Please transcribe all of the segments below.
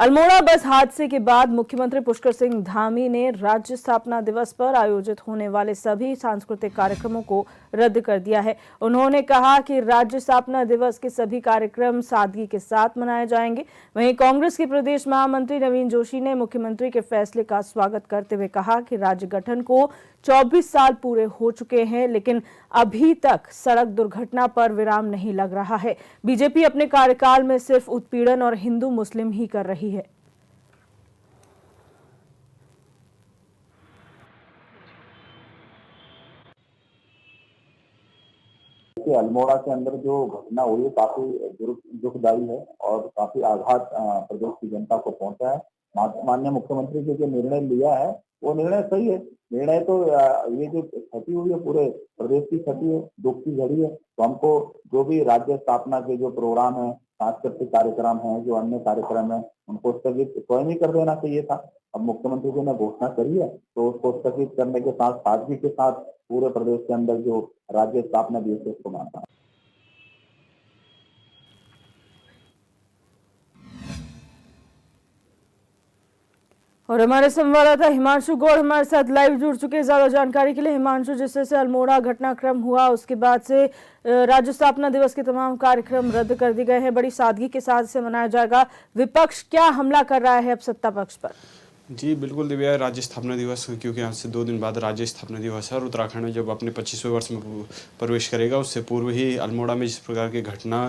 अल्मोड़ा बस हादसे के बाद मुख्यमंत्री पुष्कर सिंह धामी ने राज्य स्थापना दिवस पर आयोजित होने वाले सभी सांस्कृतिक कार्यक्रमों को रद्द कर दिया है। उन्होंने कहा कि राज्य स्थापना दिवस के सभी कार्यक्रम सादगी के साथ मनाए जाएंगे। वहीं कांग्रेस के प्रदेश महामंत्री नवीन जोशी ने मुख्यमंत्री के फैसले का स्वागत करते हुए कहा कि राज्य गठन को 24 साल पूरे हो चुके हैं, लेकिन अभी तक सड़क दुर्घटना पर विराम नहीं लग रहा है। बीजेपी अपने कार्यकाल में सिर्फ उत्पीड़न और हिंदू मुस्लिम ही कर रही है। अल्मोड़ा के अंदर जो घटना हुई है काफी दुखदायी है और काफी आघात प्रदेश की जनता को पहुंचा है। माननीय मुख्यमंत्री ने जो निर्णय लिया है वो निर्णय सही है। निर्णय तो ये जो क्षति हुई है पूरे प्रदेश की क्षति है, दुख की घड़ी है। तो हमको जो भी राज्य स्थापना के जो प्रोग्राम है, सांस्कृतिक कार्यक्रम है, जो अन्य कार्यक्रम है, उनको स्थगित स्वयं ही कर देना चाहिए था। अब मुख्यमंत्री जी ने घोषणा करी है तो उसको स्थगित करने के साथ सादगी के साथ पूरे प्रदेश के अंदर जो राज्य स्थापना दिवस है उसको मानता है। और हमारे संवाददाता हिमांशु गौड़ हमारे साथ लाइव जुड़ चुके हैं ज्यादा जानकारी के लिए। हिमांशु, जिस तरह से अल्मोड़ा घटनाक्रम हुआ उसके बाद से राज्य स्थापना दिवस के तमाम कार्यक्रम रद्द कर दिए गए हैं, बड़ी सादगी के साथ इसे मनाया जाएगा। विपक्ष क्या हमला कर रहा है अब सत्ता पक्ष पर? जी बिल्कुल दिव्या, राज्य स्थापना दिवस क्योंकि आज से 2 दिन बाद राज्य स्थापना दिवस है और उत्तराखंड में जब अपने 25वें वर्ष में प्रवेश करेगा उससे पूर्व ही अल्मोड़ा में जिस प्रकार की घटना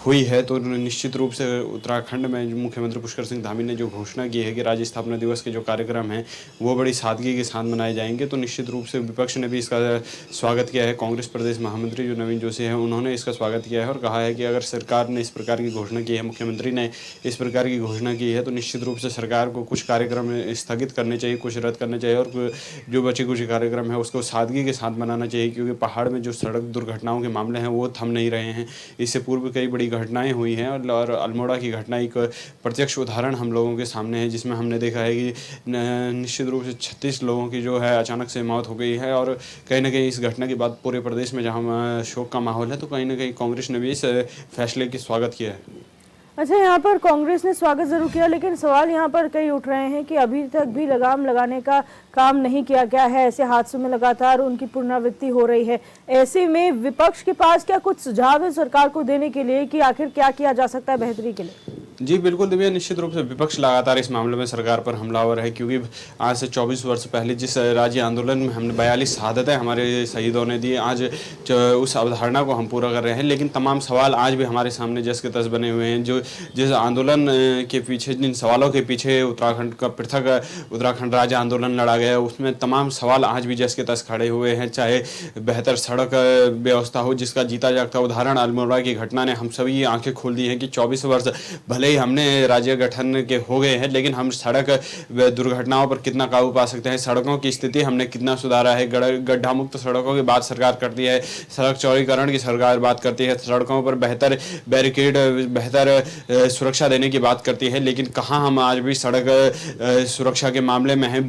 हुई है तो निश्चित रूप से उत्तराखंड में मुख्यमंत्री पुष्कर सिंह धामी ने जो घोषणा की है कि राज्य स्थापना दिवस के जो कार्यक्रम हैं वो बड़ी सादगी के साथ मनाए जाएंगे, तो निश्चित रूप से विपक्ष ने भी इसका स्वागत किया है। कांग्रेस प्रदेश महामंत्री जो नवीन जोशी हैं उन्होंने इसका स्वागत किया है और कहा है कि अगर सरकार ने इस प्रकार की घोषणा की है, मुख्यमंत्री ने इस प्रकार की घोषणा की है तो निश्चित रूप से सरकार को कुछ कार्यक्रम स्थगित करने चाहिए, कुछ रद्द करने चाहिए और जो बचे कुछ कार्यक्रम है उसको सादगी के साथ मनाना चाहिए, क्योंकि पहाड़ में जो सड़क दुर्घटनाओं के मामले हैं वो थम नहीं रहे हैं। इससे पूर्व कई बड़ी घटनाएं हुई हैं और अल्मोड़ा की घटना एक प्रत्यक्ष उदाहरण हम लोगों के सामने है, जिसमें हमने देखा है कि निश्चित रूप से 36 लोगों की जो है अचानक से मौत हो गई है और कहीं ना कहीं इस घटना के बाद पूरे प्रदेश में जहाँ शोक का माहौल है तो कहीं ना कहीं कांग्रेस ने भी इस फैसले की स्वागत किया है। अच्छा, यहाँ पर कांग्रेस ने स्वागत जरूर किया, लेकिन सवाल यहाँ पर कई उठ रहे हैं कि अभी तक भी लगाम लगाने का काम नहीं किया गया है। ऐसे हादसों में लगातार उनकी पुनरावृत्ति हो रही है। ऐसे में विपक्ष के पास क्या कुछ सुझाव है सरकार को देने के लिए कि आखिर क्या किया जा सकता है बेहतरी के लिए? जी बिल्कुल दिव्या, निश्चित रूप से विपक्ष लगातार इस मामले में सरकार पर हमलावर है, क्योंकि आज से 24 वर्ष पहले जिस राज्य आंदोलन में हमने 42 शहादतें हमारे शहीदों ने दी, आज उस अवधारणा को हम पूरा कर रहे हैं, लेकिन तमाम सवाल आज भी हमारे सामने जस के तस बने हुए हैं। जो जिस आंदोलन के पीछे, जिन सवालों के पीछे उत्तराखंड का पृथक उत्तराखंड राज्य आंदोलन लड़ा गया, उसमें तमाम सवाल आज भी जस के तस खड़े हुए हैं। चाहे बेहतर सड़क व्यवस्था हो, जिसका जीता जागता उदाहरण अल्मोड़ा की घटना ने हम सभी आंखें खोल दी हैं कि 24 वर्ष भले ही हमने राज्य गठन के हो गए हैं, लेकिन हम सड़क दुर्घटनाओं पर कितना काबू पा सकते हैं, सड़कों की स्थिति हमने कितना सुधारा है। गड्ढा मुक्त सड़कों की बात सरकार करती है, सड़क चौड़ीकरण की सरकार बात करती है, सड़कों पर बेहतर बैरिकेड, बेहतर सुरक्षा देने की बात करती है, लेकिन कहाँ हम आज भी सड़क सुरक्षा के मामले में हैं।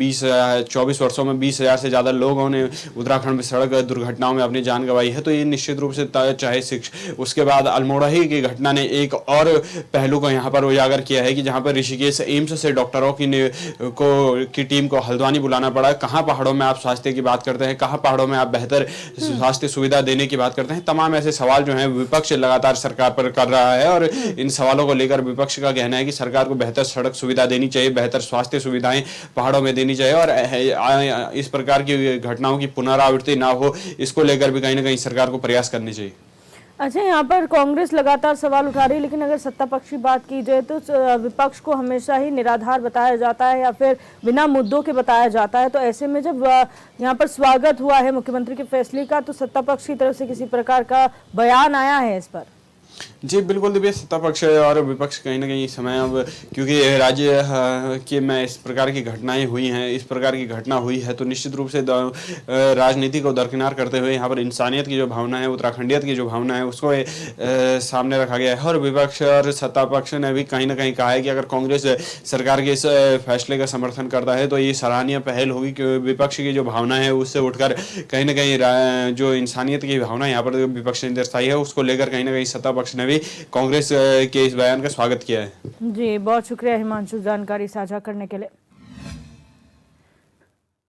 24 वर्षों में 20,000 से ज़्यादा लोगों ने उत्तराखंड में सड़क दुर्घटनाओं में अपनी जान गंवाई है। तो ये निश्चित रूप से चाहे उसके बाद अल्मोड़ा ही की घटना ने एक और पहलू को यहाँ पर उजागर किया है कि जहाँ पर ऋषिकेश एम्स से डॉक्टरों की टीम को हल्द्वानी बुलाना पड़ा। कहाँ पहाड़ों में आप स्वास्थ्य की बात करते हैं, कहाँ पहाड़ों में आप बेहतर स्वास्थ्य सुविधा देने की बात करते हैं। तमाम ऐसे सवाल जो हैं विपक्ष लगातार सरकार पर कर रहा है और इन सवालों को लेकर विपक्ष का कहना है कि सरकार को बेहतर सड़क सुविधा देनी चाहिए, बेहतर स्वास्थ्य सुविधाएं पहाड़ों में देनी चाहिए और इस प्रकार की घटनाओं की पुनरावृत्ति ना हो, इसको लेकर भी कहीं ना कहीं सरकार को प्रयास करने चाहिए। अच्छा, यहाँ पर कांग्रेस लगातार सवाल उठा रही है, लेकिन अगर सत्ता पक्ष की बात की जाए तो विपक्ष को हमेशा ही निराधार बताया जाता है या फिर बिना मुद्दों के बताया जाता है। तो ऐसे में जब यहाँ पर स्वागत हुआ है मुख्यमंत्री के फैसले का, तो सत्ता पक्ष की तरफ से किसी प्रकार का बयान आया है इस पर? जी बिल्कुल दिव्या, सत्ता पक्ष और विपक्ष कहीं ना कहीं समय अब क्योंकि राज्य के में इस प्रकार की घटनाएं हुई हैं, इस प्रकार की घटना हुई है तो निश्चित रूप से राजनीति को दरकिनार करते हुए यहाँ पर इंसानियत की जो भावना है, उत्तराखंडियत की जो भावना है उसको सामने रखा गया है। और विपक्ष और सत्ता पक्ष ने भी कहीं ना कहीं कहा है कि अगर कांग्रेस सरकार के इस फैसले का समर्थन करता है तो ये सराहनीय पहल होगी, क्योंकि विपक्ष की जो भावना है उससे उठकर कहीं ना कहीं जो इंसानियत की भावना यहाँ पर विपक्ष ने दर्शाई है उसको लेकर कहीं ना कहीं सत्ता पक्ष ने भी भी कांग्रेस के इस बयान का स्वागत किया है। जी, बहुत शुक्रिया हिमांशु जानकारी साझा करने के लिए।